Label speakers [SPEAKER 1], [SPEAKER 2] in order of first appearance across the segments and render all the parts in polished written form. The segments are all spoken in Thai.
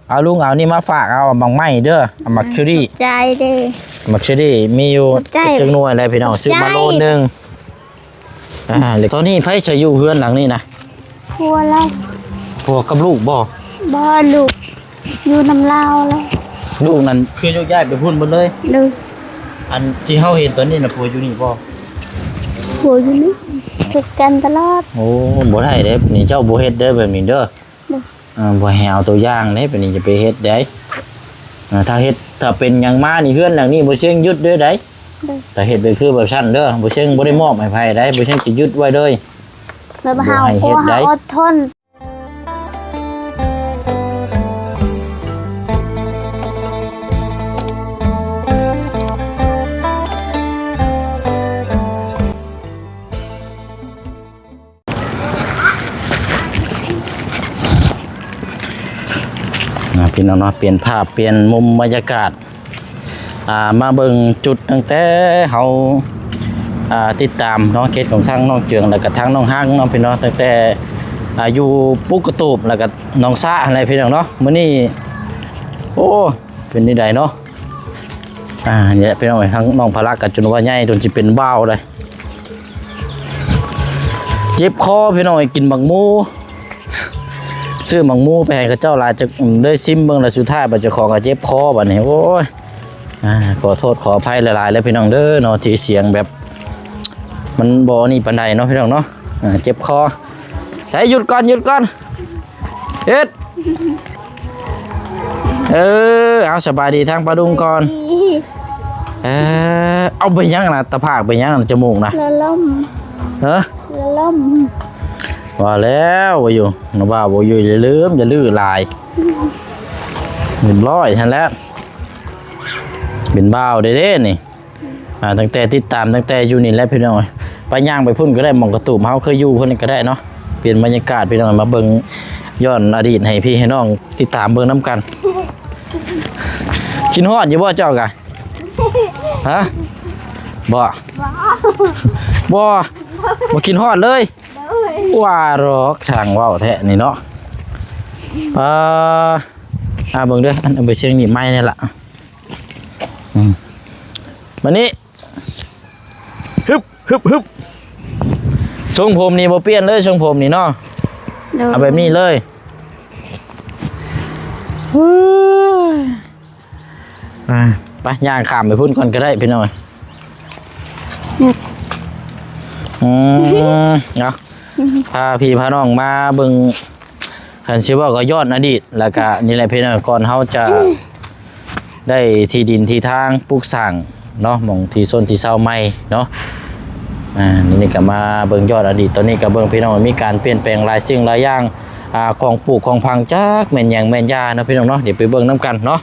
[SPEAKER 1] เอาลุงเอานี่มาฝากเอาบางไม้เด้อเอามักชูรี่
[SPEAKER 2] ใจเด้อ
[SPEAKER 1] มักชูรี่มีอยู่จังหน่วยอะไรพี่น้องซื้อมาโลนึงเดี๋ยวตอนนี้ไผจะอยู่เฮือนหลังนี้นะ
[SPEAKER 2] พัวแล้ว
[SPEAKER 1] พัวกับลูกบ่
[SPEAKER 2] ลูกอยู่น้ำลาวแล้ว
[SPEAKER 1] ลูกนั่นคือยกย้ายไปพุ่นหมดเลย
[SPEAKER 2] ลูก
[SPEAKER 1] อันที่เฮาเห็นตอนนี้น่ะพัวอยู่นี่บ่
[SPEAKER 2] พัวอยู่นี่ติดกันตลอด
[SPEAKER 1] โอ้บ่ได้เด้นี่เจ้าบ่เฮ็ดเด้อแบบนี้เด้อบ่ให้เอาตัวอย่างเด้แบบนี้จะไปเฮ็ดได้ถ้าเฮ็ดถ้าเป็นหยังมานี่เฮือนหลังนี้บ่เชิงยึดเด้อได้แต่เฮ็ดไปคือแบบชั้นเด้อบ่เชิงบ่ได้มอบให้ไผได้บ่เชิงจะยึดไว้เลย
[SPEAKER 2] แบบเฮาอดทน
[SPEAKER 1] พี่น้องเนาะเปลี่ยนภาพเปลี่ยนมุมบรรยากาศมาเบิ่งจุดตั้งแต่เฮาติดตามเนาะเคสของทางน้องเจืองแล้วก็ทางน้องฮักน้องพี่น้องตั้งแต่อยู่ปุ๊กกระตูบแล้วก็น้องซ่าอะไรพี่น้องเนาะมื้อนี้โอ้เป็นนี่ใดเนาะเนี่ยพี่น้องทางน้องพลักกับจนว่าใหญ่จนสิเป็นบ้าวเลยเจ็บคอพี่น้องกินบักหมูซื้อหมังมูไปให้เขาเจ้าลายจะได้ซิมเบิ่งแล้วสุดท้ายบัดเจ้าของก็เจ็บคอบัดนี้โอ้ยขอโทษขออภัยหลายๆแล้วพี่น้องเด้อเนาะที่เสียงแบบมันบ่นี่ปานใดเนาะพี่น้องเนาะเจ็บคอใส่หยุดก่อนเฮ็ดเอาสบายดีทางปลาดุงก่อนเอาไปยังนะตะภาคไปยังจมูกนะ
[SPEAKER 2] ละล่ม
[SPEAKER 1] ละ
[SPEAKER 2] ล่ม
[SPEAKER 1] ว่าแล้วว่าอยู่นะว่าบ่อยู่อย่าลืมอย่าลื้อลาย100ทันแล้วเป็นบ้าวเด้นี่ตั้งแต่ติดตามตั้งแต่อยู่นี่แล้วพี่น้องไปย่างไปพุ่นก็ได้มองกระตูมเฮาเคยอยู่พุ่นก็ได้เนาะเปลี่ยนบรรยากาศพี่น้องมาเบิ่งย้อนอดีตให้พี่ให้น้องติดตามเบิ่งน้ำกันกินฮอดอยู่บ่เจ้ากะฮะบ่กินฮอดเลยว่าหรอกช่างว่าวแท้นี่เนาะเบิ่งเด้ออันเอาไปเชียงนี่ไม้นี่ล่ะวันนี้ฮึบทรงผมนี่บ่เปลี่ยนเลยทรงผมนี่เนาะเอาแบบนี้เลยไปย่างข้ามไปพุ่นก่อนก็ได้พี่น้อยเนาะพาพี่พาน้องมาเบิ่งคันสิว่าก็ย้อนอดีตแล้วก็นี่แหละพี่น้องก่อนเฮาจะได้ที่ดินที่ทางปลูกสร้างเนาะหม่องที่ส้นที่เซาใหม่เนาะนี่ก็มาเบิ่งย้อนอดีตตอนนี้ก็เบิ่งพี่น้องมีการเปลี่ยนแปลงหลายสิ่งหลายอย่างของปลูกของพังจักแม่นหยังแม่นยาเนาะพี่น้องเนาะเดี๋ยวไปเบิ่งนํกันเนาะ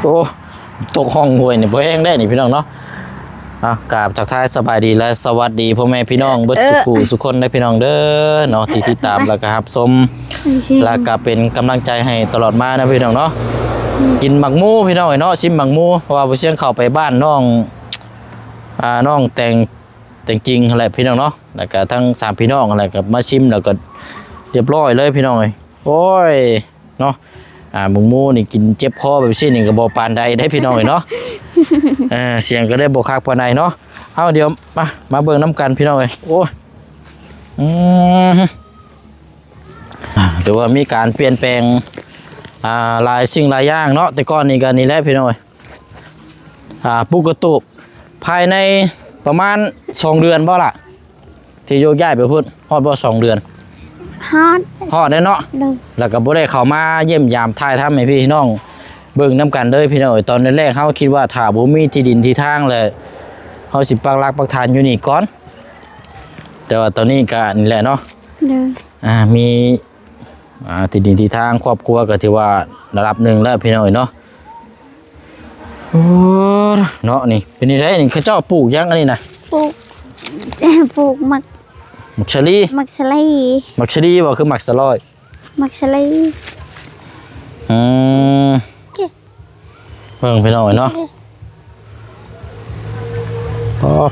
[SPEAKER 1] โอ้ตกห้องห้วยนี่บ่แห้งได้นี่พี่น้องเนาะกราบทักทายสบายดีและสวัสดีพ่อแม่พี่น้องเบิดสุขคนได้พี่น้องเด้อเนาะที่ติดตามแล้วก็รับชมแล้วก็เป็นกำลังใจให้ตลอดมานะพี่น้องเนาะกินหมักหมูพี่น้องเนาะชิมหมักหมูเพราะว่าบ่เชียงเข้าไปบ้านน้องแต่งจริงอะไรพี่น้องเนาะแล้วก็ทั้ง3พี่น้องอะไรก็มาชิมแล้วก็เรียบร้อยเลยพี่น้องโอ้ยเนาะหมูนี่กินเจ็บคอแบบนี้นี่ก็บ่ปานใดได้พี่น้องเนาะเสียงก็ได้บ่คักปานใดเนาะเอาเดี๋ยวมาเบิ่งน้ำกันพี่น้องโอ้ยถือว่ามีการเปลี่ยนแปลงหลายสิ่งหลายอย่างเนาะแต่ก่อนนี่ก็นี่แหละพี่น้องปลูกกระตูบภายในประมาณ2 เดือนบ่ล่ะที่โยกย้ายไปพุ่นฮอดบ่2 เดือนฮอดได้เนาะแล้วก็บ่ได้เข้ามาเยี่ยมยามถ่ายทำให้พี่น้องเบิ่งน้ำกันเลยพี่น้องตอนแรกๆเขาคิดว่าถ้าบ่มีที่ดินที่ทางเลยเขาสิปักหลักปักฐานอยู่นี่ก่อนแต่ว่าตอนนี้ก็นี่แหละเนาะมีที่ดินที่ทางครอบครัวก็ถือว่าระดับหนึ่งแล้วพี่น้องเนาะเนาะนี่เป็นนี่ไรนี่เขาเจ้าปลูกยังอันนี้นะ
[SPEAKER 2] ปลูกมัก
[SPEAKER 1] ชะลี
[SPEAKER 2] มักชะลี
[SPEAKER 1] บ่คือมักสลอย
[SPEAKER 2] มักชะลี
[SPEAKER 1] เพิ่งไปหน่อยเนาะ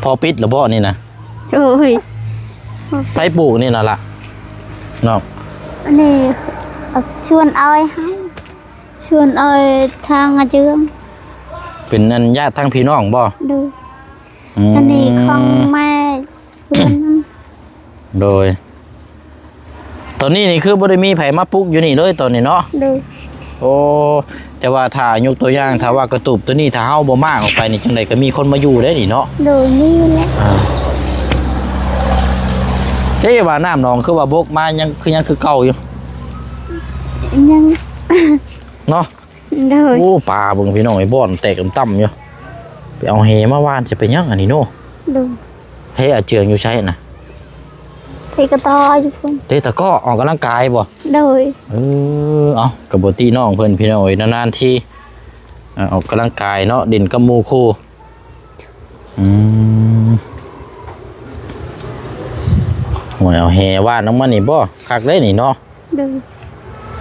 [SPEAKER 1] พอปิดหรือบ่นี่นะ
[SPEAKER 2] โอ้ย
[SPEAKER 1] ไปปลูกนี่น่ะล่ะเนาะ
[SPEAKER 2] อันนี้ ชวนเอาให้ชวนเอาทางอาเจือง
[SPEAKER 1] เป็นอันญาติทางพี่น้องบ่
[SPEAKER 2] ดู
[SPEAKER 1] ม
[SPEAKER 2] อันนี้ของแม่เพื่อนนั่น
[SPEAKER 1] โดยตอนนี้นี่คือบ่ได้มีไผมาปลุกอยู่นี่เลยตอนนี้เนาะ
[SPEAKER 2] ดู
[SPEAKER 1] โอ้แต่ว่าถ้ายกตัวอย่างถ้าว่ากระตุบตัวนี้ถ้าเฮาบ่มากออกไปนี่จังไดก็มีคนมาอยู่ได้นี่เนาะ
[SPEAKER 2] ดูนี่แหละ
[SPEAKER 1] เจ๊ว่าน้ำหนองคือว่าบกมายังคือเก่าอยู่
[SPEAKER 2] ยัง
[SPEAKER 1] เนาะ
[SPEAKER 2] ดู
[SPEAKER 1] โอ้ปลาเบิ่งพี่น้องไอ้บ่อนแตกต่ำๆอยู่ไปเอาเฮมาว่านจะไปยังอันนี้โน่
[SPEAKER 2] ดู
[SPEAKER 1] เฮอาเจืองอยู่ใช่น่ะ
[SPEAKER 2] ที่กระตออยู่พุ่น
[SPEAKER 1] เตะตะก้อออกกำลังกายบ่
[SPEAKER 2] ดู
[SPEAKER 1] เอากับบตีน้องเพิ่นพี่น้องนานๆทีออกกำลังกายเนาะดินกับหมู่คู่หวยเอาแฮว่านน้ำมันนี่บ่คักได้นี่เนาะ
[SPEAKER 2] ดู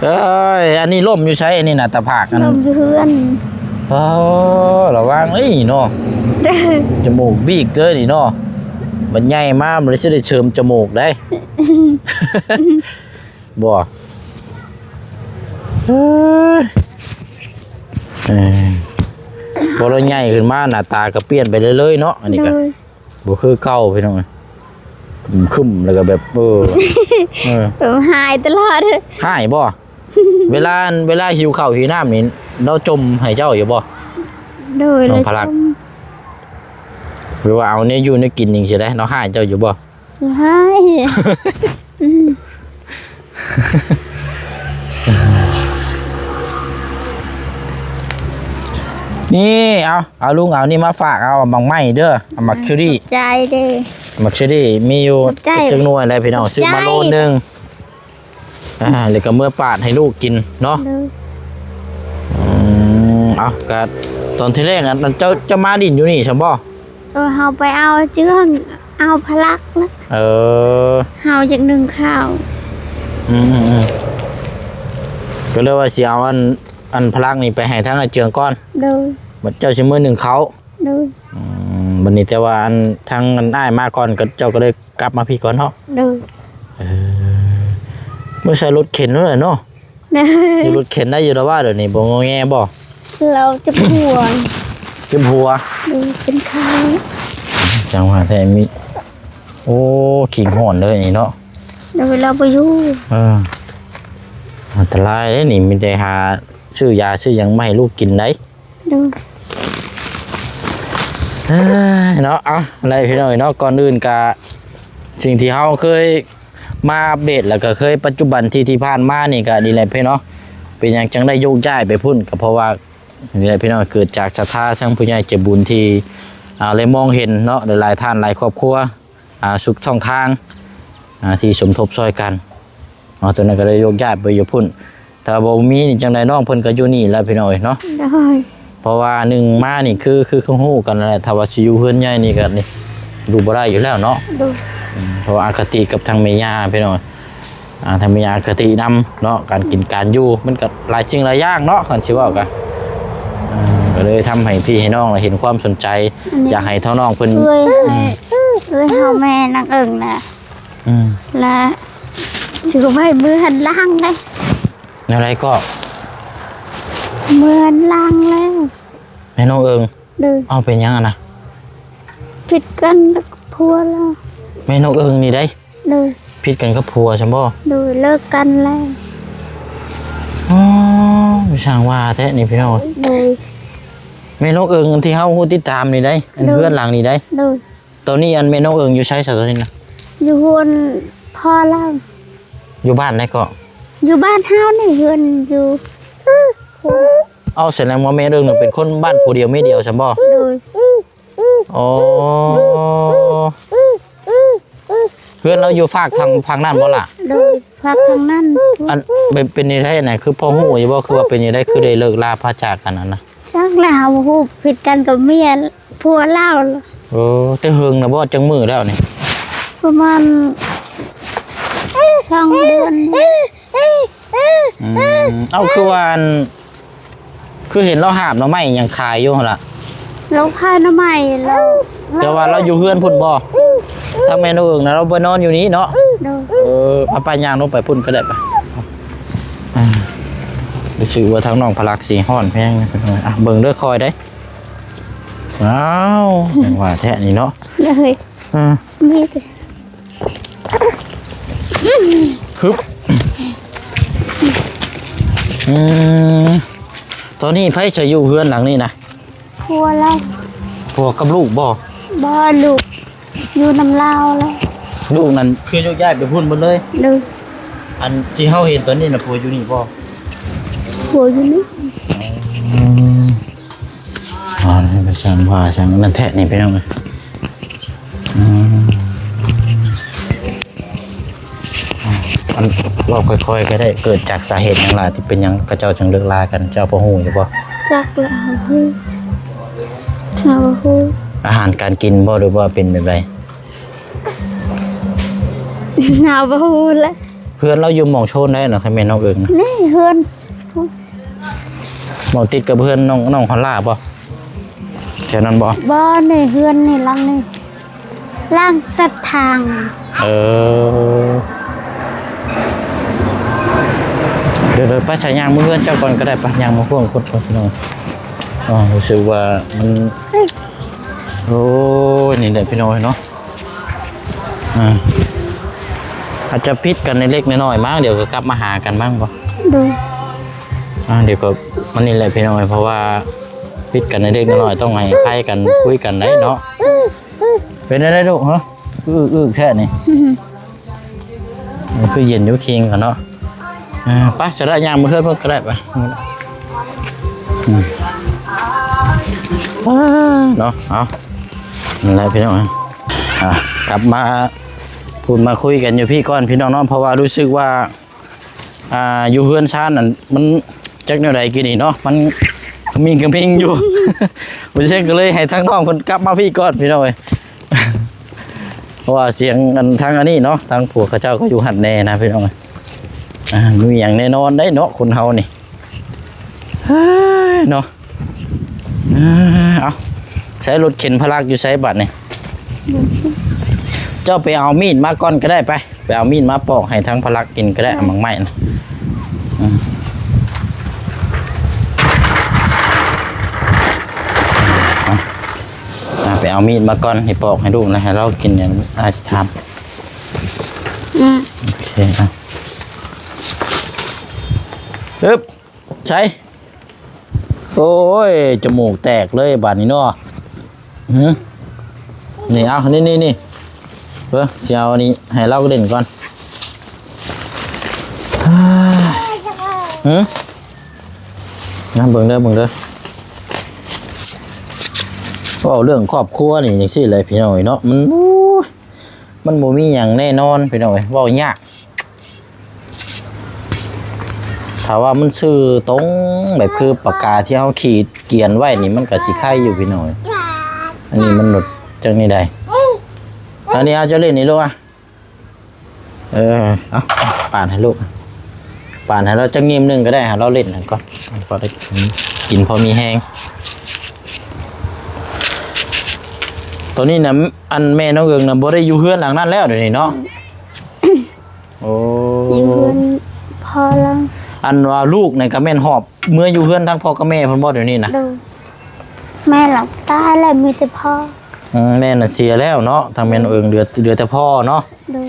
[SPEAKER 1] เอ้ยอันนี้ล่มอยู่ใช้อันนี้น่ะตะผากอัน
[SPEAKER 2] ลมอยู่เพื่อน
[SPEAKER 1] ระวังเอ้ยเนาะ
[SPEAKER 2] ดู
[SPEAKER 1] จมูกบีกเด้อนี่เนาะมันใหญ่มากมันสิได้เชิมจมูกได้ บ่เอ้ยพอเราใหญ่ขึ้นมาหน้าตาก็เปลี่ยนไปเรื่อยๆเนาะอันนี้ก็
[SPEAKER 2] ดู
[SPEAKER 1] บ่คือเก่าพี่น้องคึมแล้วก็แบบ
[SPEAKER 2] ผมหายตลอดเลย
[SPEAKER 1] หายบ่ เวลาหิวข้าวหิวน้ำนี่เราจมให้เจ้าอยู่บ่
[SPEAKER 2] ดู
[SPEAKER 1] น้
[SPEAKER 2] เล
[SPEAKER 1] อง
[SPEAKER 2] ย
[SPEAKER 1] พลัก หรือว่าเอาเนี่ยอยู่เนี่ยกินจริงใช่ไหมเราหายเจ้าอยู่บ่
[SPEAKER 2] หายอืม
[SPEAKER 1] นี่เอาลุงเอานี่มาฝากเอาบางไม้เด้อเอามักชูรี่
[SPEAKER 2] ใจเด้อ
[SPEAKER 1] มักชูรี่มีอยู่
[SPEAKER 2] ใจ
[SPEAKER 1] จังหน่วยอะไรพี่น้องซื้อมา
[SPEAKER 2] ใจ
[SPEAKER 1] โลนึงแล้วก็เมื่อปาดให้ลูกกินเนาะ
[SPEAKER 2] ดู
[SPEAKER 1] เอาก็ตอนที่แรกอ่ะเจ้ามาดินอยู่นี่ใช่บ่
[SPEAKER 2] เฮาไปเอาเจืองเอาพลักนะ
[SPEAKER 1] เออ
[SPEAKER 2] เฮาจากหนึ่งข้าว
[SPEAKER 1] อืมก็เลยว่าสิเอาอันพลักนี่ไปให้ทั้งไอ้เจืองก้อน
[SPEAKER 2] ดู
[SPEAKER 1] บัดเจ้าสิมื้อหนึ่งเขา
[SPEAKER 2] ดู
[SPEAKER 1] บัดนี้แต่ว่าอันทางอันอ้ายมาก่อนก็เจ้าก็เลยกลับมาพี่ก่อนเนาะ
[SPEAKER 2] ดู
[SPEAKER 1] เมื่อใช้รถเข็นนั่นแหละเนาะ
[SPEAKER 2] เด้
[SPEAKER 1] อยู่รถเข็นได้อยู่แล้วว่าเดี๋ยวนี้บ่งอแงบ่
[SPEAKER 2] เราจะปวด
[SPEAKER 1] เก็บหัว
[SPEAKER 2] ดูเป็นไข้
[SPEAKER 1] จังหวะแท้มีโอ้ขิงห่อนเลยนี่เนาะ
[SPEAKER 2] เดี๋ยวเราไปอยู่
[SPEAKER 1] อันตรายเลยนี่มีแต่หาซื้อยาซื้อหยังไม่ให้ลูกกินได้
[SPEAKER 2] ดู
[SPEAKER 1] เนาะเอาอะไรพี่น้อยเนาะก่อนอื่นกะสิ่งที่เฮาเคยมาอัปเดตแล้วก็เคยปัจจุบันที่ผ่านมานี่ก็ดีแหละพี่เนาะเป็นหยังจังได้โยกย้ายไปพุ่นก็เพราะว่านี่แหละพี่น้อยเกิดจากศรัทธาทั้งผู้ใหญ่ใจบุญที่เลยมองเห็นเนาะหลายๆท่านหลายครอบครัวสุขช่องทางที่สมทบช่วยกันตอนนั้นก็เลยโยกย้ายไปอยู่พุ่นแต่บ่มีนี่จังไดน้องเพิ่นก็อยู่นี่แล้วพี่น้อยเนาะ
[SPEAKER 2] ได้
[SPEAKER 1] เพราะว่าหนึ่งมานี่คือฮู้กันนั่นแหละถ้าว่าสิอยู่เฮือนใหญ่นี่ก็นี่ดูบ่ได้อยู่แล้วเนาะ
[SPEAKER 2] ดู
[SPEAKER 1] เพราะว่าอคติกับทางเมย่าพี่น้องทางเมย่าอคตินำเนาะการกินการอยู่มันก็หลายสิ่งหลายอย่างเนาะคันสิเว้าก็ก็เลยทำให้พี่ให้น้องเห็นความสนใจ อยากให้เท่าน้องเพิ่น
[SPEAKER 2] เอ้ยเฮาแม่นางเอิงน่ะและถือไว้มือหันล่างได้
[SPEAKER 1] อะไรก็
[SPEAKER 2] มือหันล่างแล้ว
[SPEAKER 1] แม่น้องเอิง
[SPEAKER 2] ดู
[SPEAKER 1] เอาเป็นยังอะนะ
[SPEAKER 2] ผิดกันแล้วก็พัวแล้ว
[SPEAKER 1] แม่น้องเอิงนี่ได้
[SPEAKER 2] ดู
[SPEAKER 1] ผิดกันกับผัวใช่บ่
[SPEAKER 2] ดูเลิกกันแล้ว
[SPEAKER 1] อ๋อไม่ช่างว่าแท้นี่พี่น้อง
[SPEAKER 2] ดู
[SPEAKER 1] แม่น้องเอิงที่เฮาฮู้ติดตามนี่ได้อันเพื่อนหลังนี่ได้
[SPEAKER 2] ดู
[SPEAKER 1] ตอนนี้อันแม่น้องเอิงอยู่ใช้ซะตอนนี้นะ
[SPEAKER 2] อยู่บนพ่อเล่า
[SPEAKER 1] อยู่บ้านได้ก็
[SPEAKER 2] อยู่บ้านเฮานี่เฮือนอยู่
[SPEAKER 1] เอาแสดงว่าแม่เอิงน่ะเป็นคนบ้านผู้เดียวไม่เดียวใช่บ่
[SPEAKER 2] ดู
[SPEAKER 1] อ๋อเพื่อนเราอยู่ฝากทางฝั่งนั้นบ่ล่ะ
[SPEAKER 2] ดูพักทางนั้น
[SPEAKER 1] อันเป็นนี่ได้ไหนคือพ่อฮู้อยู่บ่คือว่าเป็นนี่ได้คือได้เลิกลาพระจากกันนั่นนะ
[SPEAKER 2] ชักแล้วฮู้ผิดกันกับเมียพัวเล่า
[SPEAKER 1] แต่เฮิงนะบ่จังมือแล้วนี่
[SPEAKER 2] ประมาณ2 เดือน
[SPEAKER 1] เอาคือว่าอันคือเห็นเราหาบหน่อไม้ยังขายอยู่หั่นล่ะ
[SPEAKER 2] เราพายน้ำใหม่เรา
[SPEAKER 1] แต่ว่าเราอยู่เฮือนพุ่นบ่ถ้าแม่น้องเอิงนะเราบ่นอนอยู่นี้เนาะ
[SPEAKER 2] ดู
[SPEAKER 1] เอาไปย่างลงไปพุ่นก็ได้ปะ รู้สึกว่าทั้งน้องพลักสีห้อนแพงนะเป็นไงอ่ะเบิ่งเด้อคอยได้ว้าวว่าแท้นี่เนาะ
[SPEAKER 2] เลยมีแต่
[SPEAKER 1] ฮึบตอนนี้ไผจะอยู่เฮือนหลังนี้นะ
[SPEAKER 2] พัวเรา
[SPEAKER 1] พวกกับลูกบ่
[SPEAKER 2] บ่ลูกอยู่น้ำลาวแล้ว
[SPEAKER 1] ลูกนั่นคือยกย้ายไปพุ่นหมดเลย
[SPEAKER 2] เลย
[SPEAKER 1] อันที่เฮาเห็นตอนนี้น่ะผัวอยู่นี่บ่
[SPEAKER 2] พัวอยู่นี่
[SPEAKER 1] อ๋อนี่ไปสั่งว่าสั่งนั่นแท้นี่ไปน้องเลยอันเราค่อยๆก็ได้เกิดจากสาเหตุหยังล่ะที่เป็นหยังกระเจ้าจังเลิกลากันเจ้าบ่ฮู้อยู่บ่
[SPEAKER 2] จักละฮู้ชาวฮู้
[SPEAKER 1] อาหารการกินบ่หรือว่าเป็นแบบใด
[SPEAKER 2] หนาวบ่ฮู้ละ
[SPEAKER 1] เพื่อนเราอยู่หม่องโชนได้เนาะถ้าแม่นน้องเอิงนะ
[SPEAKER 2] นี่เฮือน
[SPEAKER 1] หม่องติดกับเพื่อนน้องฮอลล่าบ่แถวนั้นบ่
[SPEAKER 2] บ่นี่เฮือนนี่ลังนี่ล่างตัดทาง
[SPEAKER 1] เออเดี๋ยวๆไปใช้ยางมือเพื่อนเจ้าก่อนก็ได้ปะยางมือพ่วงคนก่อนพี่น้องอ๋อรู้สึกว่ามันโอ้ยนี่แหละพี่น้อยเนาะอาจจะพิษกันในเล็กน้อยๆมั้งเดี๋ยวก็กลับมาหากันบ้างป่ะ
[SPEAKER 2] ดู
[SPEAKER 1] เดี๋ยวก็มันนี่แหละพี่น้อยเพราะว่าพิษกันในเล็กน้อยๆต้องให้ใครกันคุยกันได้เนาะเป็นอะไรลูกฮะแค่นี้มันคือเย็นอยุคิงกันเนาะไปจะได้ยางมาเพื่อนเพื่อนก็ได้ไปเนาะเอาอะไรพี่น้องกลับมาพูดมาคุยกันอยู่พี่ก้อนพี่น้องเนาะเพราะว่ารู้สึกว่าอยู่เฮือนชาตินั่นมันจักแนวใดกินนี่เนาะมันกระมิงอยู่ ไม่ใช่ก็เลยให้ทั้งน้องคนกลับมาพี่ก้อนพี่น้องเลยเพราะว่าเสียงกันทางอันนี้เนาะทางผัวข้าเจ้าก็อยู่หัดแน่นะพี่น้องเลยมีอย่างแน่นอนได้เนาะคนเฮานี่เนาะเอาใช้รถเข็นพลักอยู่ใช้บัตรนี่เจ้าไปเอามีดมาก่อนก็ได้ไปเอามีดมาปอกให้ทั้งพลักกินก็ได้มังไม่นะไปเอามีดมาก่อนให้ปอกให้ลูกนะให้เรากินอย่างอาจจะทำโอเคครับปึ๊บใช่โอ้ยจมูกแตกเลยบาดนี้เนาะนี่เอานี่เพื่อเชียวนี้ให้เราเด่นก่อนน้ำเบิ่งเด้อก็เรื่องครอบครัวนี่อย่างสิเลยพี่น้อยเนาะมันบ่มีอย่างแน่นอนพี่น้อยเว้ายากถ้าว่ามันชื่อตรงแบบคือปากกาที่เขาขีดเกียนไว้นี่มันก็สิไข่อยู่พี่น้อยอันนี้มันหลุดจังนี่ได้อันนี้เอาจะเล่นนี่ลูกเอาป่านให้ลูกป่านให้เราจะเงียบนึงก็ได้เราเล่นก่อนพอได้กินพอมีแห้งตัวนี้นะอันแม่น้องเอิงนะบ่ได้อยู่เฮือนหลังนั้นแล้วเดี๋ยวนี้เนาะโอ้
[SPEAKER 2] อยู่เฮือนพอแล้ว
[SPEAKER 1] อันว่าลูกในกระแม่นหอบเมื่ออยู่เฮือนทั้งพ่อกับแม่เพิ่นบ่เดี๋ยวนี้นะ
[SPEAKER 2] ดูแม่หลับตายแล้วมีแต่พ่อ
[SPEAKER 1] แม่น่ะเสียแล้วเนาะทางแม่น้องเอิงเหลือแต่พ่อเนาะ
[SPEAKER 2] ดู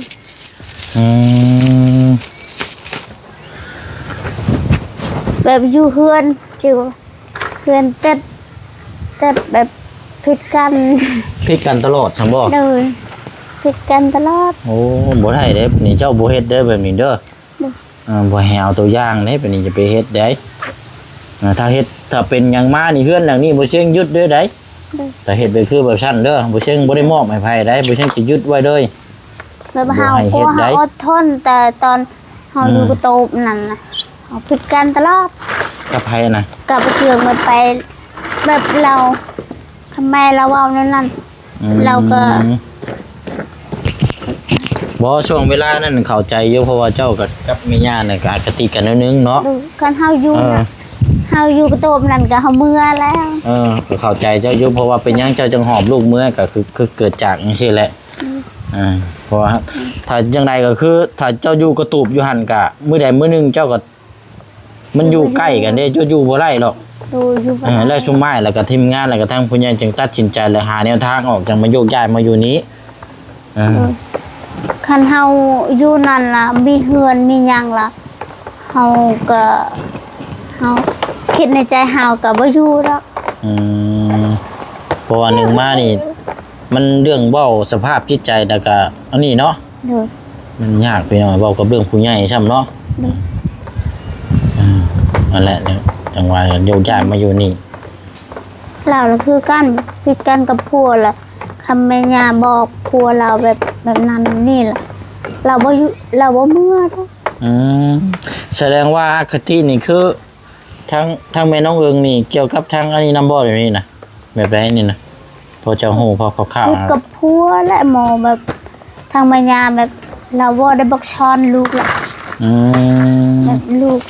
[SPEAKER 2] แบบอยู่เฮือนจิ๋วเฮือนตัดแบบผิดกัน
[SPEAKER 1] ตลอดทั้งบ่
[SPEAKER 2] เลยผิดกันตลอด
[SPEAKER 1] โอ้บ่ได้เด้นี่เจ้าบ่เฮ็ดเด้อแบบนี้เด้อบ่ให้เอาตัวอย่างเด้แบบนี้จะไปเฮ็ดได้ถ้าเป็นหยังมานี่เฮือนหลังนี้บ่เชียงยึดเด้อได้แต่เฮ็ดไปคือแบบชั้นเด้อบ่เชียงบ่ได้มอบให้ไผได้บ่เชียงจะยึดไว้เลย
[SPEAKER 2] แบบเฮาอดทนแต่ตอนเฮาอยู่กับโตบนั่นน่ะเฮาผิดกันตลอด
[SPEAKER 1] กับไผน่ะ
[SPEAKER 2] กับเชื่องมันไปแบบเราทำไมเราเอานั่นเราก็
[SPEAKER 1] บ่ช่วงเวลานั้นเข้าใจอยู่เพราะว่าเจ้ากับแม่ย่าน่ะก็อาจจะติดกันนิดนึงเนาะ
[SPEAKER 2] กันเฮาอยู่กับโตบนั่นก็เฮาเมื่อแล้ว
[SPEAKER 1] ก็เข้าใจเจ้าอยู่เพราะว่าเป็นหยังเจ้าจึงหอบลูกเมื่อก็คือเกิดจากจังซี่แหละเพราะว่าถ้าจังใดก็คือถ้าเจ้าอยู่กระตูบอยู่หั่นก็มื้อใดมื้อนึงเจ้าก็ มันอยู่ใกล้กันเด้จะอยู่บ่ได้หรอก
[SPEAKER 2] ดูอยู่บ้าน
[SPEAKER 1] แล้วชุมไม้แล้วก็ทีมงานแล้วก็ทางผู้ใหญ่จึงตัดสินใจและหาแนวทางออกจังมาโยกย้ายมาอยู่นี้
[SPEAKER 2] คันเฮาอยู่นั่นล่ะมีเฮือนมีหยังล่ะเฮาก็เฮาคิดในใจเฮาก็บ่อยู่ดอก
[SPEAKER 1] เพราะว่าหนึ่งมานี่มันเรื่องเว้าสภาพจิตใจแล้วก็อันนี้เนาะ
[SPEAKER 2] เด้อ
[SPEAKER 1] มันยากไปหน่อยเว้ากับเรื่องผู้ใหญ่ใช่มั้ยเนาะ
[SPEAKER 2] เด้อ
[SPEAKER 1] นั่นแหละเนี่ยจังหวะโยกย้ายมาอยู่นี่
[SPEAKER 2] เราล่ะคือกันผิดกันกับผัวล่ะคำแม่ย่าบอกผัวเราแบบนั้นนี่ล่ะเราบ่อยู่เราบ่เมื่อดอก
[SPEAKER 1] แสดงว่าอคตินี่คือทั้งแม่น้องเอิงนี่เกี่ยวกับทั้งอันนี้นำบ่แบบนี้นะแบบไรนี่นะพอจะฮู้พอคร่าว
[SPEAKER 2] ผิด
[SPEAKER 1] ๆ
[SPEAKER 2] กับผัวและหมอแบบทางแม่ย่าแบบเราบ่ได้บอกช้อนลูกล่ะ แบบลูก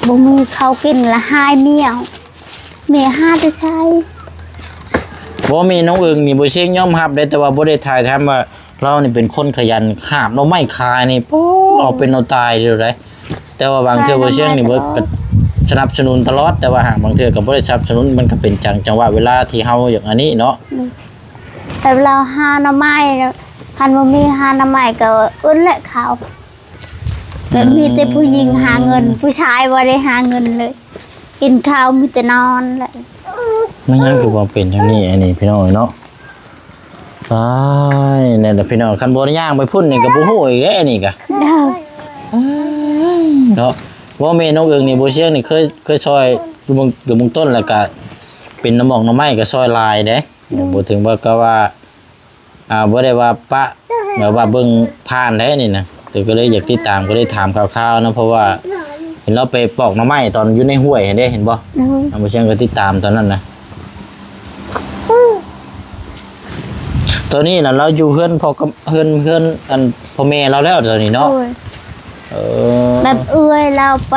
[SPEAKER 2] บ่มีเขาวกินละหายเมียวเมียหาจะใช้
[SPEAKER 1] บ่มีน้องเอิงนี่บ่เชิงยอมรับได้แต่ว่าบ่ได้ถ่ายทำว่าเรานี่เป็นคนขยันหาบเราไม่คายนี่โอ้เอาเป็นเอาตายเด้อได้แต่ว่าบางเทื่อบ่เชิงนี่บ่ก็สนับสนุนตลอดแต่ว่าหากบางเทื่อก็บ่ได้สนับสนุนมันก็เป็นจังหวะเวลาที่เฮาอย่างอันนี้เนาะ
[SPEAKER 2] แต่เราหาหน่อไม้คันบ่มีหาหน่อไม้ก็อึ้นแหละเขาแบบมีแต่ผู้หญิงหาเงิน ผู้ชายบ่ได้หาเงินเลย กินข้าวมีแต่นอนแหละ
[SPEAKER 1] มันยังคือว่าเป็นเท่านี้อันนี้พี่น้องเนาะไปนั่นแหละพี่น้องคันบ่ได้ย่างไปพุ่นนี่ก็บ่ฮู้อีกเด้อันนี้ก็
[SPEAKER 2] เด้อ
[SPEAKER 1] เนาะว่าแม่น้องเอิงนี่บ่เชียงนี่เคยซอยอยู่เบื้องต้นแล้วก็เป็นน้ำหมอกน้ำไม้ก็ซอยลายเด้บ่ถึงว่าก็ว่าบ่ได้ว่าปะแบบว่าเบิ่งผ่านได้นี่นะแต่ก็เลยอยากติดตามก็เลยถามคร่าวๆนะเพราะว่าเห็นเราไปปอกน้ำไม้ตอนอยู่ในห้วยเห็นเห็นบ่
[SPEAKER 2] เด้อ
[SPEAKER 1] บ่เชียงก็ติดตามตอนนั้นนะตอนนี้น่ะเราอยู่เฮือนพอกับเฮือนอันพ่อแม่เราแล้วตอนนี้เนาะ
[SPEAKER 2] โอ้ย
[SPEAKER 1] เออ
[SPEAKER 2] แบบเอื้อยเราไป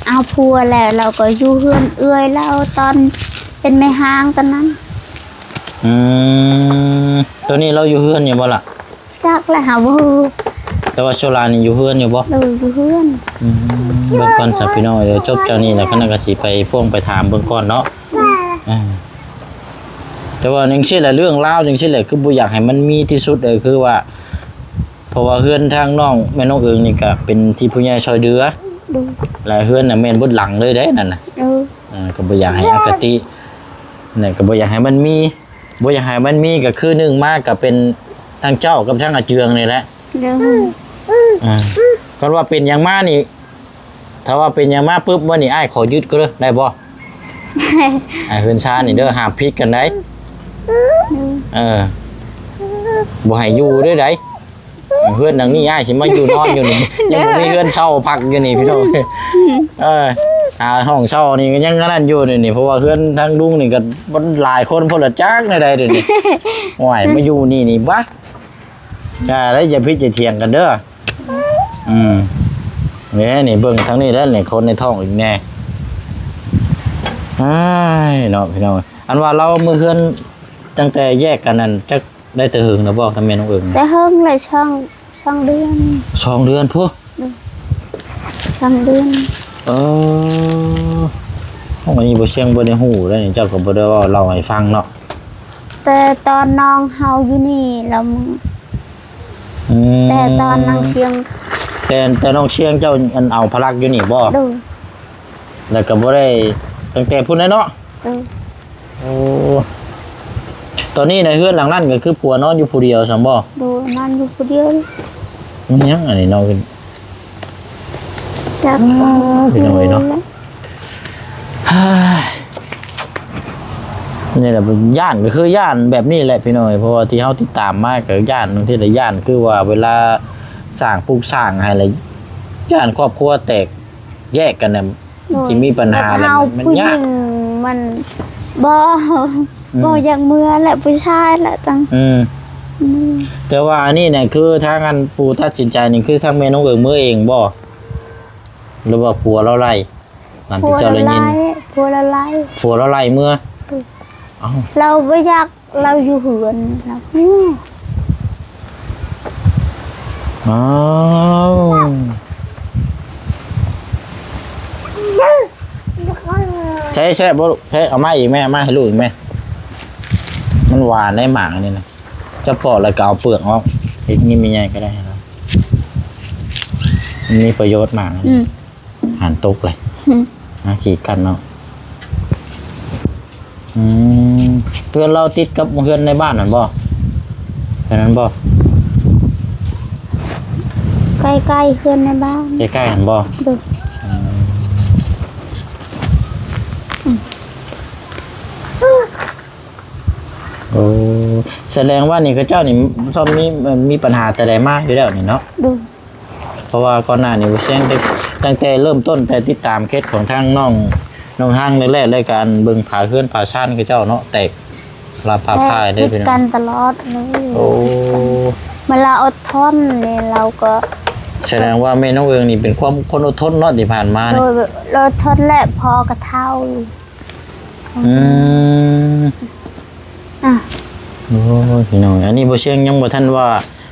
[SPEAKER 2] เอาผัวแล้วเราก็อยู่เฮือนเอื้อยเราตอนเป็นแม่ห้างตอนนั้น
[SPEAKER 1] ตัวนี้เราอยู่เฮือนอยู่บ่ล่ะ
[SPEAKER 2] จักแหละหาบ่
[SPEAKER 1] แต่ว่าโชลานี่อยู่เฮือนอยู่บ่
[SPEAKER 2] เราอยู่เฮือน
[SPEAKER 1] เบิ่งก่อนสับพี่น้องเดี๋ยวจบเจ้านี่แล้วก็น่าก็สิไปพ่วงไปถามเบิ่งก่อนเนาะแต่ว่าจังซี่แหละเรื่องราวจังซี่แหละคือบ่อยากให้มันมีที่สุดเลยคือว่าเพราะว่าเฮือนทางน้องแม่น้องเอิงนี่ก็เป็นที่ผู้ใหญ่ช่วยเหลือ
[SPEAKER 2] ดู
[SPEAKER 1] แล้วเฮือนน่ะแม่นเบิดหลังเลยเด้นั่นน่ะ
[SPEAKER 2] ดู
[SPEAKER 1] ก็บ่อยากให้อคตินี่ก็บ่อยากให้มันมีบ่อยากให้มันมีก็คือหนึ่งมาก็เป็นทางเจ้ากับทางอาเจืองนี่แหละ
[SPEAKER 2] ดู
[SPEAKER 1] ก็ว่าเป็นอย่างมานี่ถ้าว่าเป็นอย่างมาปุ๊บว่านี่อ้ายขอยึดก็ได้บ่อ้ายเฮือนชานี่เด้อห้ามผิดกันได้บ่ให้อยู่ด้วยได้เฮือนดังนี้อ้ายสิมาอยู่นอนอยู่นี่ยังบ่มีเฮือนเช่าพักอยู่นี่พี่น้องห้องเช่านี่ก็ยังนั่นอยู่นี่เพราะว่าเฮือนทางลุงนี่ก็มันหลายคนพุ่นละจักได้เด้นี่โอ้ยมาอยู่นี่บ่แล้วอย่าพิจเถียงกันเด้อนี่เบิ่งทั้งนี้แล้วนี่คนในท้องอีกแน่เนาะพี่น้องอันว่าเราเมื่อคืนตั้งแต่แยกกันนั่นจักได้แต่หึงนะบ่ทำแม่น้องเอิง
[SPEAKER 2] แต่เฮิงเลยช่องเดือน
[SPEAKER 1] 2 เดือนพุ่น
[SPEAKER 2] ช่องเดือน
[SPEAKER 1] ห้องนี้บ่เชียงบ่ได้ฮู้แล้วนี่เจ้าก็บ่ได้ว่าเล่าให้ฟังเนาะ
[SPEAKER 2] แต่ตอนน้องเฮาอยู่นี่เราแต่ตอนนางเชียง
[SPEAKER 1] แต่น้องเชียงเจ้าอันเอาพลักอยู่นี่บ่
[SPEAKER 2] ดู
[SPEAKER 1] แล้วก็บ่ได้ตั้งแต่พุ่นเลยเนาะ
[SPEAKER 2] ดู
[SPEAKER 1] โอ้ตอนนี้ในเฮือนหลังนั้นก็คือผัวนอนอยู่ผู้เดียวซั่นบ่
[SPEAKER 2] ดูนั่นอยู่คนเดียว
[SPEAKER 1] มันยังอันนี้เนาะ
[SPEAKER 2] จัก
[SPEAKER 1] พี่น้อยเนาะนี่แหละย่านก็คือย่านแบบนี้แหละพี่น้อยเพราะว่าที่เฮาติดตามมาก็ย่านบางทีละย่านคือว่าเวลาสร้างปลูกสร้างให้ละย่านครอบครัวแตกแยกกันน่ะสิมีปัญหาแล้วมันยาก
[SPEAKER 2] มันบ่อยากเมื่อแหละผู้ชายแหละจัง
[SPEAKER 1] แต่ว่าอันนี้เนี่ยคือทางอันปู่ตัดสินใจนี่คือทางแม่น้องเอิงมื้อเองบ่หรือว่าผัวเราไล่ตามที่เจ้าได้ยิน
[SPEAKER 2] ผัวละลาย
[SPEAKER 1] ผัวเราไล่เมื่อเอ้า
[SPEAKER 2] เราบ่อยากเราอยู่เหือนเรา
[SPEAKER 1] อ้าว ใช่ใช่บ่ใช่เอามาอีกแม่เอามาให้ลูกอีกแม่มันหวานได้หมากอันนี่นะจะปอกแล้วก็เอาเปลือกออกอีกนี่มีใหญ่ก็ได้ครับมันมีประโยชน์มากนะหันตกเลยขีดกันเนาะเพื่อนเราติดกับเพื่อนในบ้านนั่นบ่แค่นั้นบ่
[SPEAKER 2] ใกล้ๆเพื่อนในบ้าน
[SPEAKER 1] ใกล้ๆหันบ่
[SPEAKER 2] ดู
[SPEAKER 1] โอ้แสดงว่านี่ก็เจ้านี่ชอบมีปัญหาแต่ใดมากอยู่แล้วนี่เนาะ
[SPEAKER 2] ดู
[SPEAKER 1] เพราะว่าก่อนหน้านี้บ่เสียงตั้งแต่เริ่มต้นแต่ติดตามเคสของทางน้องห้างแรกๆรายการเบิ่งผาเฮือนผาชานคือเจ้าเนาะแตกลาผาพายได้
[SPEAKER 2] ติ
[SPEAKER 1] พี่
[SPEAKER 2] ด
[SPEAKER 1] น้
[SPEAKER 2] กั
[SPEAKER 1] อน ง
[SPEAKER 2] ตลอดเลย
[SPEAKER 1] โอ้
[SPEAKER 2] เวลาอดทนเนี่ยเราก็
[SPEAKER 1] แสดงว่าแม่น้องเอิงนี่เป็นความคนอดทนเนาะที่ผ่านมา
[SPEAKER 2] โด
[SPEAKER 1] นี่
[SPEAKER 2] ยเราทนและพอกระเท่า
[SPEAKER 1] อืม
[SPEAKER 2] อ่ะ
[SPEAKER 1] โอ้พี่น้องอันนี้บ่เชียงยังบ่ทันว่า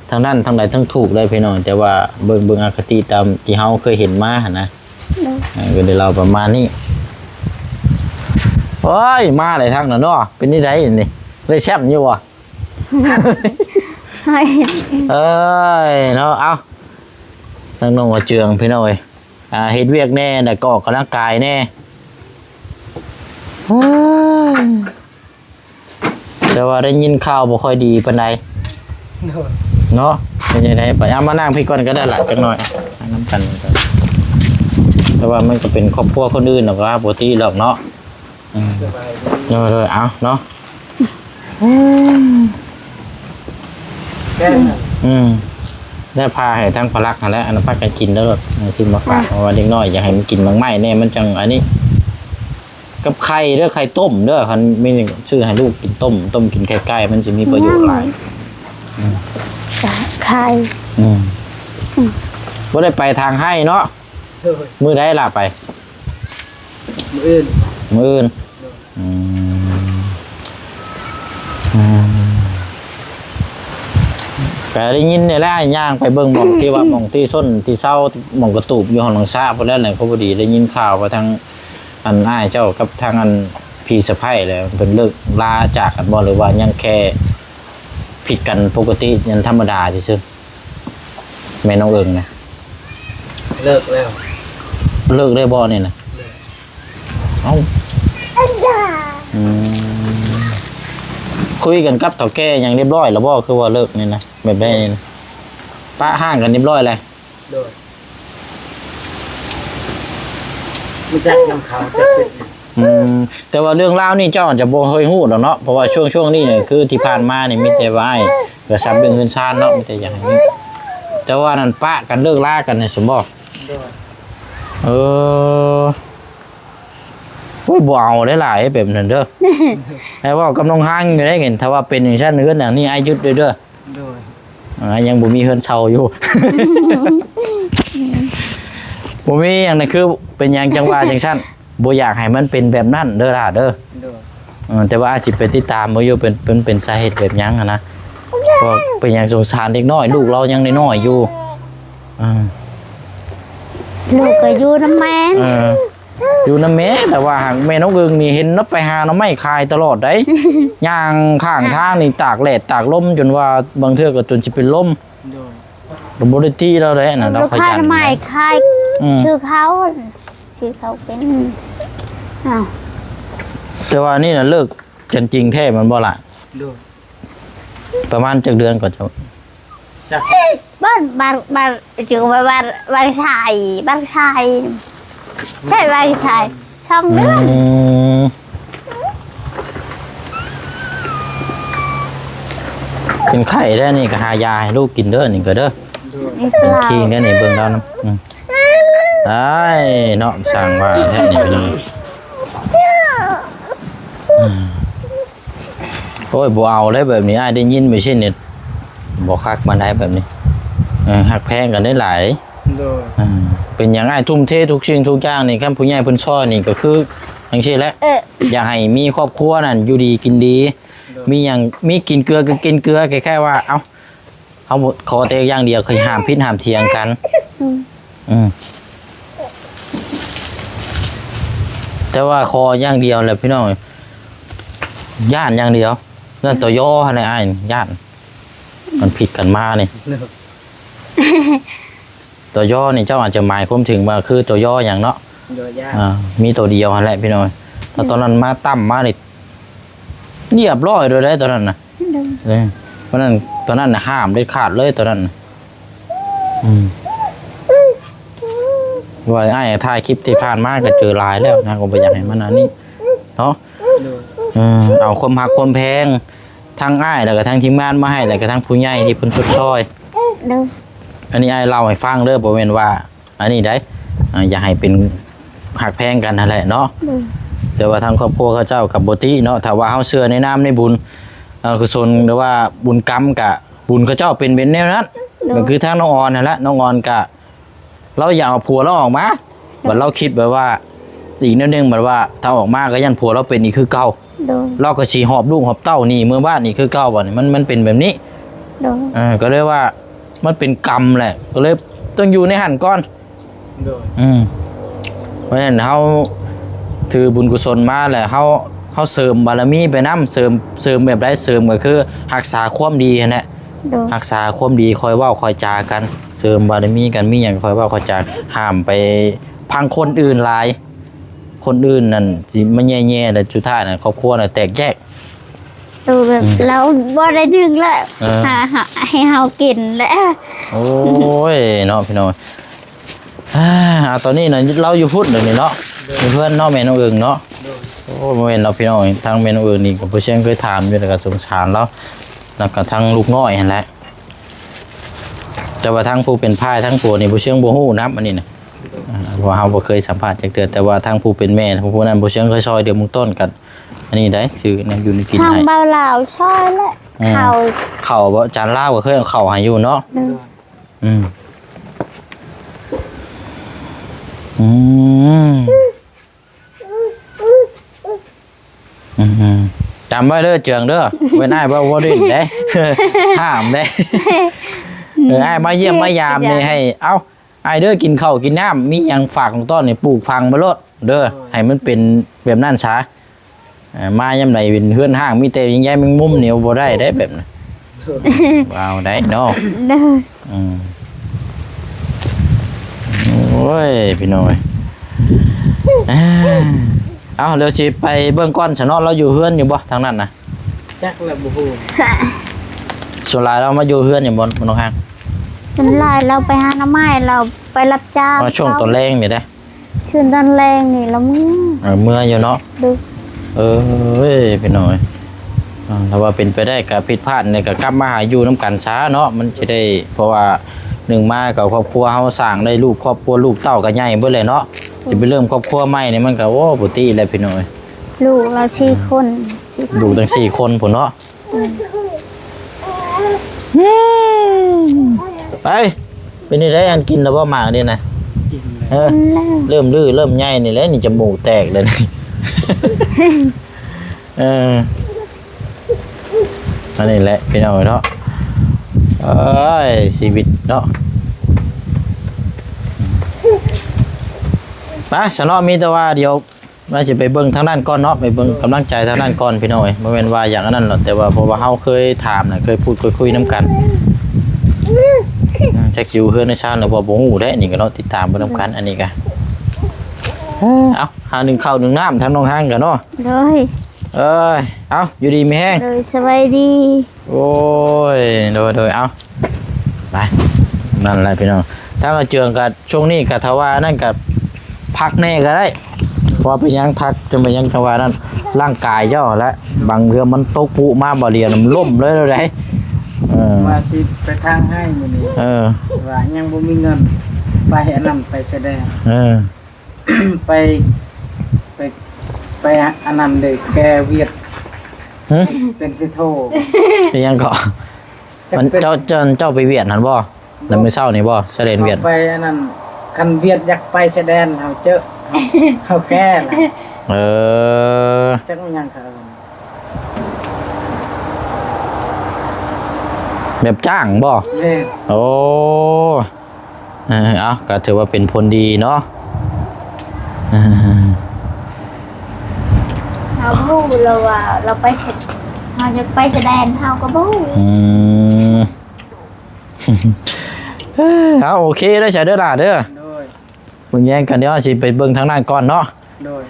[SPEAKER 1] ทางด้านทางใดทั้งถูกเลยพี่น้องแต่ว่าเบิ่งอคติตามที่เฮาเคยเห็นมาหั่นนะ
[SPEAKER 2] ดู
[SPEAKER 1] ก็ได้เราประมาณนี้โอ้ยมาหลายทางน่ะเนาะเป็นนี่ได้นี่เลยแชมป์อยู่บ่
[SPEAKER 2] ให้
[SPEAKER 1] เอ้ยเนาะเอาทางน้องว่าเจืองพี่น้องเอ้ยเฮ็ดเวียกแน่แล้วก็ออกกำลังกายแน่โอ้ยแต่ว่าได้ยินข่าวบ่ค่อยดีปานใดเนาะเป็นยังไงไปเอามานั่งพี่ก่อนก็ได้ล่ะจักหน่อยนั่งนำกันแต่ว่ามันก็เป็นครอบครัวคนอื่นหรอกว่าปกติหรอกเนาะ
[SPEAKER 3] สบายดี
[SPEAKER 1] เนาะเลยเอาเนาะ
[SPEAKER 3] แค่นั้น
[SPEAKER 1] ได้พาให้ทั้งพลักและอันนั้นพากันกินแล้วซื้อมาฝากเพราะว่าเด็กน้อยอยากให้มันกินบางไม้แน่มันจังอันนี้ กับไข่เด้อไข่ต้มเด้อคันไม่ชื่อให้ลูกกินต้มกินไข่ไก่มันจะมีประโยชน์หลาย
[SPEAKER 2] ใคร
[SPEAKER 1] บ่ได้ไปทางให้เนาะ
[SPEAKER 3] โดย
[SPEAKER 1] มื้อใดล่ะไป
[SPEAKER 3] มืออื่น
[SPEAKER 1] มื้ออื่นก็ได้ยินเนี่ยแหละย่างไปเบิ่งหม่องที่ว่าหม่องที่ส้นที่เศร้าหม่องกระตูบอยู่ห้องหลังซาพุ่นแล้วแหละเขาพอดีได้ยินข่าวว่าทางอันอ้ายเจ้ากับทางอันพี่สะใภ้แล้วเพิ่นเลิกลาจากกันบ่หรือว่ายังแค่ผิดกันปกติยันธรรมดาซื่อๆแม่น้องเอิงนะ
[SPEAKER 3] เลิกแล้ว
[SPEAKER 1] เลิกได้บ่เนี่ยนะเอ้าคุยกันกับเฒ่าแก่อย่างเรียบร้อยแล้วบ่คือว่าเลิกนี่นะแบบได้นี่นะปะห้างกันเรียบร้อยเลย
[SPEAKER 3] โดยมันจักน้ำขาวจักเป็ดเนี่ย
[SPEAKER 1] แต่ว่าเรื่องราวนี่เจ้าอาจจะบ่เคยฮู้ดอกเนาะเพราะว่าช่วงนี้เนี่ยคือที่ผ่านมานี่มีแต่ว่าไอ้กระซับเรื่องเงินชาติเนาะมีแต่อย่างนี้แต่ว่านั่นปะกันเลิกลากันเนี่ยสมบ่
[SPEAKER 3] โดย
[SPEAKER 1] เออโอ้ยบ่เอาได้หลายแบบนั้นเด้อ ไอ้ว่ากำลังห้างอยู่ได้เห็นถ้าว่าเป็นอย่างเช่นเฮือนอย่างนี้อายุดเด้อ
[SPEAKER 3] โดย
[SPEAKER 1] ยังบ่มีเฮือนเช่าอยู่ บ่มีอย่างนั้นคือเป็นอย่างจังหวะจังซั่นบ่อยากให้มันเป็นแบบนั้นเด้อล่ะเด้อ
[SPEAKER 3] โดย
[SPEAKER 1] แต่ว่าอาจสิไปติดตามบ่อยู่เป็นสาเหตุแบบหยังอะนะก็เป็นอย่างสงสารเด็กน้อยลูกเรายังน้อยๆอยู่
[SPEAKER 2] ลูกก็อยู่น้ำแม่น
[SPEAKER 1] อยู่นำแม่แต่ว่าหากแม่น้องเอิงนี่เห็นนับไปหาหน่อไม้คายตลอดได้ ย่างข้างทางนี่ตากแดดตากลมจนว่าบางเทื่อก็จนสิเป็นลม
[SPEAKER 3] โดย
[SPEAKER 1] บ่ได้ที่แล้วแหละน่ะเรา
[SPEAKER 2] ลูก
[SPEAKER 1] ข
[SPEAKER 2] ค้า
[SPEAKER 1] ยัน
[SPEAKER 2] ทำไมใคร
[SPEAKER 1] อืม
[SPEAKER 2] ชื่อเขาเป็นอ้าว
[SPEAKER 1] แต่ว่านี่น่ะเลิกกันจริงแท้มันบ่ล่ะ
[SPEAKER 3] โดย
[SPEAKER 1] ประมาณจักเดือนก่อนจะ
[SPEAKER 3] จัก
[SPEAKER 2] บ้านอยู่บ้านชายใช่บ้านชายช่องเนื้อ
[SPEAKER 1] เป็นไข้ได้นี่ก็หายาให้ลูกกินเด้อนี่ก็เด้อ
[SPEAKER 3] โดย
[SPEAKER 2] นี่คือเรา
[SPEAKER 1] ขี้ได้นี่เบิ่งแล้วนะได้เนาะสั่งว่าแท้นี่ไปเลยโอ้ยบ่เอาเลยแบบนี้อ้ายได้ยินไม่ใช่เนี่ยบ่คักมาได้แบบนี้หักแพงกันได้หลาย
[SPEAKER 3] โดย
[SPEAKER 1] เป็นอย่างอ้ายทุ่มเททุกสิ่งทุกอย่างนี่ครับผู้ใหญ่เพิ่นซ้อนี่ก็คือจังซี่แหละอยากให้มีครอบครัวนั่นอยู่ดีกินดี มีอย่างมีกินเกลือก็กินเกลือแค่ว่าเอ้าเขาขอแต่อย่างเดียวคือห้ามพิษห้ามเทียงกัน แต่ว่าคออย่างเดียวแหละพี่น้องย่านอย่างเดียวนั่นตัวย่อในอ้ายย่านมันผิดกันมานี่ ตัวย่อนี่เจ้าอาจจะหมายความถึงว่าคือตัวย่ออย่างเนาะ
[SPEAKER 3] โดยยาก
[SPEAKER 1] มีตัวเดียวหั่นแหละพี่น้องแต่ตอนนั้นมาตั้มมานี่เรียบร้อยเลยได้ตอนนั้นนะ
[SPEAKER 2] โดย
[SPEAKER 1] เพราะนั้นตอนนั้นน่ะห้ามเด็ดขาดเลยตอนนั้นน่ะว่าไอ้ถ่ายคลิปที่ผ่านมาก็เจอหลายแล้วนะก็ไปอยากให้มันอันนี้เนาะ
[SPEAKER 3] โดย
[SPEAKER 1] เอาความหักความแพงทั้งอ้ายแล้วก็ทั้งทีมงานมาให้แล้วก็ทั้งผู้ใหญ่ที่เพิ่นชดช่วย
[SPEAKER 2] โดย
[SPEAKER 1] อันนี้อ้ายเล่าให้ฟังเด้อบ่แม่นว่า อันนี้ได้อย่าให้เป็นหักแพงกันนั่นแหละเนาะ
[SPEAKER 2] โดย
[SPEAKER 1] แต่ว่าทางครอบครัวเขาเจ้ากับบ่ติเนาะถ้าว่าเฮาเชื่อในน้ำในบุญคือส่วนหรือว่าบุญกรรมกะบุญเขาเจ้าเป็นแนวนั้นก็คือทางน้องออนนั่นแหละน้องออนกะเราอยากเอาผัวเราออกมาบัดเราคิดแบบว่าอีกนิดนึงแบบว่าถ้าออกมาก็ยันผัวเราเป็นอีกคือเก่า
[SPEAKER 2] โดย
[SPEAKER 1] เราก็สิหอบลูกหอบเต้านี่เมื่อบ้านนี่คือเก่าบ่นี่มันเป็นแบบนี้
[SPEAKER 2] โดย
[SPEAKER 1] ก็เลยว่ามันเป็นกรรมแหละก็เลยต้องอยู่ในหันก่อน
[SPEAKER 3] โดย
[SPEAKER 1] เพราะฉะนั้นเฮาถือบุญกุศลมาแหละเฮาเสริมบารมีไปนํเสริมแบบใดเสริมก็คือรักษาความดีนั่นแหละ
[SPEAKER 2] โดย
[SPEAKER 1] รักษาความดีคอยเว้าคอยจากันเสริมบารมีกันมีหยังคอยเว้าคอยจาห้ามไปพังคนอื่นหลายคนอื่นนั่นสิมาแย่ๆแล้วสุดท้ายน่ะครอบครัวน่ะแตกแยก
[SPEAKER 2] โดยแบบเราบ่ได้ดึงแล้ว
[SPEAKER 1] เออ
[SPEAKER 2] ให้เฮากินแล้ว
[SPEAKER 1] โอ้ยเนาะพี่น้องตอนนี้น่ะเราอยู่พุทธเดี๋ยวนี้เนาะมีเพื่อนเนาะแม่น้องเอิงเนาะ
[SPEAKER 3] โดย
[SPEAKER 1] โอ้บ่แม่นเราพี่น้องทางแม่น้องเอิงนี่ก็บ่เชียงเคยถามอยู่แล้วก็สงสารแล้วแล้วก็ทางลูกน้อยนั่นแหละแต่ว่าทางผู้เป็นพ่ายทั้งผัวนี่บ่เชียงบ่ฮู้นับอันนี้น่ะเพราะว่าเฮาบ่เคยสัมภาษณ์จักเทื่อแต่ว่าทางผู้เป็นแม่ผู้นั้นบ่เชียงเคยซอยเดือมึงต้นกันอันนี้ได้คือเนี่ยอยู่ในกิน
[SPEAKER 2] ทาง
[SPEAKER 1] ให้
[SPEAKER 2] เบาเหล่าช่อยแล้ว
[SPEAKER 1] อืม
[SPEAKER 2] เขา
[SPEAKER 1] ข้าวบ่จานลาวก็เคยเอาข้าวให้อยู่เนาะ
[SPEAKER 2] โดย
[SPEAKER 1] อืมอืมจำไว้เด้อเจืองเด้อไว้นายบ่ดิ้นเด้ ห้ามเด้อ้ายมาเยี่ยมมายามนี่ให้เอ้าอ้ายเด้อกินข้าวกินน้ำมีหยังฝากของต้นนี่ปลูกฟังมาโลดเด้อให้มันเป็นแบบนั้นซะมายามใดเป็นเฮือนห้างมีแต่ยิงใหญ่แมงมุมนี่บ่ได้ได้แบบนั้นเอาได้เนาะ
[SPEAKER 2] โดย
[SPEAKER 1] โอ้ยพี่น้อยเอาเดี๋ยวสิไปเบื้องก้อนฉันเนาะเราอยู่เฮือนอยู่บ่ทางนั้นนะ
[SPEAKER 3] จักแล้วบ่ฮู้
[SPEAKER 1] ส่วนหลายเรามาอยู่เฮือนอยู่บนน้องห้าง
[SPEAKER 2] เป็นไรเราไปหาหน้ำไม้เราไปรับจ้าง
[SPEAKER 1] มาช่วงตอนแรงนี่ได้
[SPEAKER 2] คืนตอนแรงนี่เรามึง
[SPEAKER 1] เมื่ออยู่เนาะ
[SPEAKER 2] ดู
[SPEAKER 1] เอ้ยพี่น้อยถ้าว่าเป็นไปได้กับผิดพลาดเนี่ยก็กลับมาหาอยู่น้ำกันช้าเนาะมันจะได้เพราะว่าหนึ่งมากับครอบครัวเฮาสร้างได้ลูกครอบครัวลูกเต้าก็ใหญ่เบิดเลยเนาะจะไปเริ่มครอบครัวใหม่นี่มันก็โอ้ปกติเลยพี่น้อย
[SPEAKER 2] ลูกเราสี่คนสี่คน
[SPEAKER 1] ดูตั้ง4 คนพุ่นเนาะไปเป็นนี่ได้อันกินแล้วบ่หมากนี่นะ
[SPEAKER 3] กินแล้ว
[SPEAKER 1] เริ่มลื้อเริ่มใหญ่นี่แหละนี่จมูกแตกเลยนี่ อันนี้แหละพี่น้องเนาะเอ้ยชีวิตเนาะไปฉันเนาะมีแต่ว่าเดี๋ยวเราจะไปเบิ่งทางด้านก่อนเนาะไปเบิ่งกำลังใจทางด้านก่อนพี่น้อยบ่แม่นว่าอย่างนั้นหรอกแต่ว่าเพราะว่าเฮาเคยถามน่ะเคยพูดคุยนํกันจักอยู่เฮือนในชาติหรือว่าบ่ฮู้ได้นี่ก็เนาะติดตามไปนํกันอันนี้ก็เอาหาหนึ่งข้าวหนึ่งน้ำทางน้องห้างกันเนาะ
[SPEAKER 2] โดย
[SPEAKER 1] เอ้ยเอาอยู่ดีมีแห้ง
[SPEAKER 2] โดยสบายดี
[SPEAKER 1] โอ้ยโดยเอาไปนั่นแหละพี่น้องถ้ามาเจืองกับช่วงนี้กับทว่านั่นกับพักแน่ก็ได้เพอไปยังพักจนไปยังทว่านั่นร่างกายเจ้าแล้วบางเรือมันตกปุมาบ่เรียนมันล่มเลยเลยได้
[SPEAKER 3] ว่าสิไปทางให้มื้อนี้ว่ายังบ่มีเงินไปอันนั้นไปแสดง ไปอันนั้นเลยแกเวียดเป็นสิโท
[SPEAKER 1] ไปยังเกาะมันเจ้าไปเวียดนั่นบ่แล้วมื้อเช้านี่บ่เสด็จเวียด
[SPEAKER 3] ไปอันนั้นคันเวียดอยากไปแสดงเฮาเจอเฮาแก้ล่ะจักมันยังครับ
[SPEAKER 1] แบบจ้างบ่
[SPEAKER 3] แม่
[SPEAKER 1] โอ้เอาก็ถือว่าเป็นผลดีเนาะ
[SPEAKER 2] เฮาบู้เราว่าเราไปเสร็จเฮาจะไปแสดงเฮาก็บู้
[SPEAKER 1] ม เอาโอเคได้ใช้เด้อล่ะเด้อ
[SPEAKER 3] โดย
[SPEAKER 1] มึงแย่งกันเดี๋ยวสิไปเบิ่งทางนั้นก่อนเนาะ
[SPEAKER 3] โดย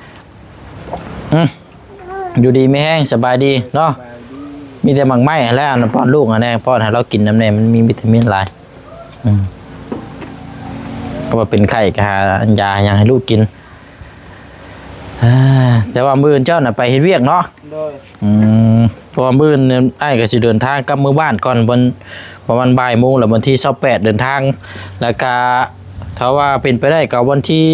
[SPEAKER 1] อยู่ดีไม่แห้งสบายดีเนาะ
[SPEAKER 3] บายดี
[SPEAKER 1] มีแต่หมักไหม้และอันนั้นป้อนลูกอันนี้ป้อนให้เรากินน้ำแน่มันมีวิตามินหลายก็ว่าเป็นไข้ก็หายาอย่างให้ลูกกินแต่ว่ามื้อเจ้าน่ะไปเฮ็ดเวียกเนาะ
[SPEAKER 3] โดย
[SPEAKER 1] เพราะว่ามื้อนี้อ้ายก็สิเดินทางกลับมื้อบ้านก่อนวันประมาณบ่ายโมงแล้ววันที่28เดินทางแล้วก็ถ้าว่าเป็นไปได้ก็วันที่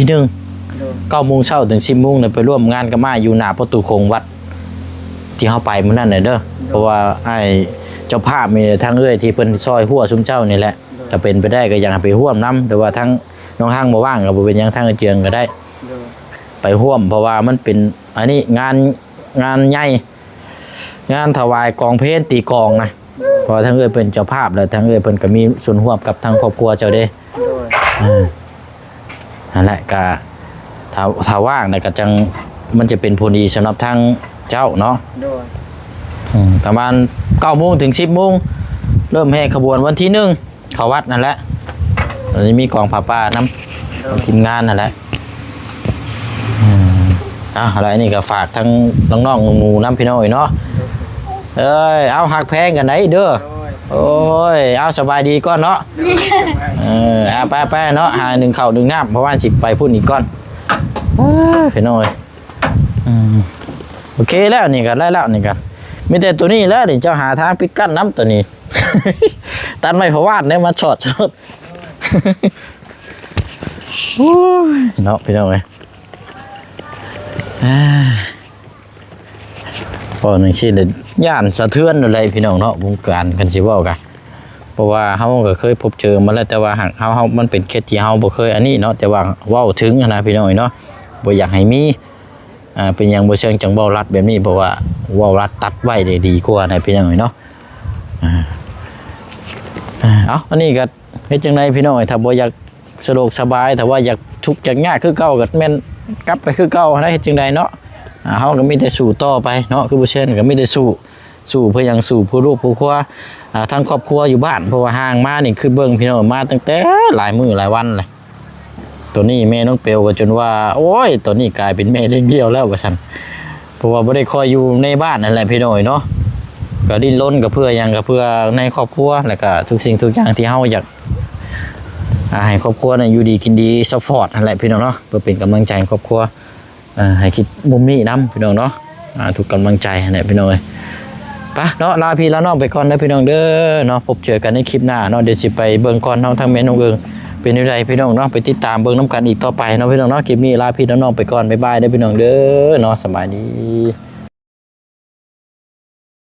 [SPEAKER 1] 1
[SPEAKER 3] โดย
[SPEAKER 1] 9 โมงเช้าถึง 10 โมงเนี่ยไปร่วมงานกับมาอยู่หน้าประตูโคงวัดที่เฮาไปมื้อนั้นน่ะเด้อเพราะว่าอ้ายเจ้าภาพมีทางเอ้ยที่เพิ่นซอยหัวซุมเจ้านี่แหละถ้าเป็นไปได้ก็อยากให้ไปร่วมนํแต่ว่าทั้งน้องห้างบ่ว่างก็บ่เป็นหยังทางเจียงก็ได้
[SPEAKER 3] โดย
[SPEAKER 1] ไปร่วมเพราะว่ามันเป็นอันนี้งานใหญ่งานถวายกองเพลตีกองนะเพราะว่าทางเอ้ยเป็นเจ้าภาพแล้วทางเอ้ยเพิ่นก็มีส่วนร่วมกับทางครอบครัวเจ้าเด้
[SPEAKER 3] โดย
[SPEAKER 1] นั่นแหละก็ถ้าว่างเนี่ยก็จังมันจะเป็นผลดีสำหรับทางเจ้าเนาะ
[SPEAKER 3] โดย
[SPEAKER 1] ประมาณ9 โมงถึง 10 โมงเริ่มแห่ขบวนวันที่1เข้าวัดนั่นแหละเราจะมีกองผ้าป่านํ
[SPEAKER 3] โดย
[SPEAKER 1] ทีมงานนั่นแหละอะไรนี่ก็ฝากทั้งน้องๆหนูๆน้ำพี่น้อยเนาะเอ้ยเอาหักแพงกันไหนเด้อ
[SPEAKER 3] โดย
[SPEAKER 1] โอ้ยเอาสบายดีก่อนเนาะ
[SPEAKER 3] โดยสบาย
[SPEAKER 1] เอาไปเนาะหา1ข้าว1น้ำเพราะว่าสิไปพุ่นอีกก่อนพี่น้อยโอเคแล้วนี่กันได้แล้วนี่กันมีแต่ตัวนี้แล้วนี่เจ้าหาทางปิดกั้นน้ำตัวนี้ ตันไม่เพราะว่าเนี่ยมาช็อตเนาะพี่น้องเอ้ยพอหนึ่งชิ้นเลยย่านสะเทือนอะไรพี่น้องเนาะวงการกันสิเว้ากันเพราะว่าเฮาก็เคยพบเจอมาแล้วแต่ว่าหากเฮามันเป็นเคสที่เฮาบ่เคยอันนี้เนาะแต่ว่าเว้าถึงนะพี่น้องเนาะบ่อยากให้มีเป็นอย่างบ่เชิงจังเว้ารัดแบบนี้เพราะว่าเว้ารัดตัดไว้ได้ดีกว่านะพี่น้องเนาะเอาอันนี้ก็เฮ็ดจังไดพี่น้องถ้าบ่อยากสะดวกสบายถ้าว่าอยากทุกข์อยากยากคือเก่าก็แม่นกลับไปคือเก่าได้เฮ็ดจังไดเนาะเฮาก็มีแต่สู้ต่อไปเนาะคือบ่เช่นก็มีแต่สู้เพื่อยังสู้ผู้ลูกผู้ครัวทางครอบครัวอยู่บ้านเพราะว่าห่างมานี่คือเบิ่งพี่น้องมาตั้งแต่หลายมื้อหลายวันเลยตัวนี้แม่น้องเปียวก็จนว่าโอ้ยตัวนี้กลายเป็นแม่เลี้ยงเดี่ยวแล้วว่าซั่นเพราะว่าบ่ได้คอยอยู่ในบ้านนั่นแหละพี่น้อยเนาะก็ดิ้นรนก็เพื่อหยังก็เพื่อในครอบครัวแล้วก็ทุกสิ่งทุกอย่างที่เฮาอยากให้ครอบครัวน่ะอยู่ดีกินดีซัพพอร์ตนั่นแหละพี่น้องเนาะเพื่อเป็นกำลังใจให้ครอบครัวให้คิดมุมนี้นำพี่น้องเนาะทุกกำลังใจนั่นแหละพี่น้องไปเนาะลาพี่ลาน้องไปก่อนนะพี่น้องเด้อเนาะพบเจอกันในคลิปหน้าเนาะเดี๋ยวสิไปเบิ่งก่อนเนาะทางแม่น้องเอิงเป็นจังไดพี่น้องเนาะไปติดตามเบิ่งน้ำกันอีกต่อไปเนาะพี่น้องเนาะคลิปนี้ลาพี่ลาน้องไปก่อนบ๊ายบายเด้อพี่น้องเด้อเนาะสบายดี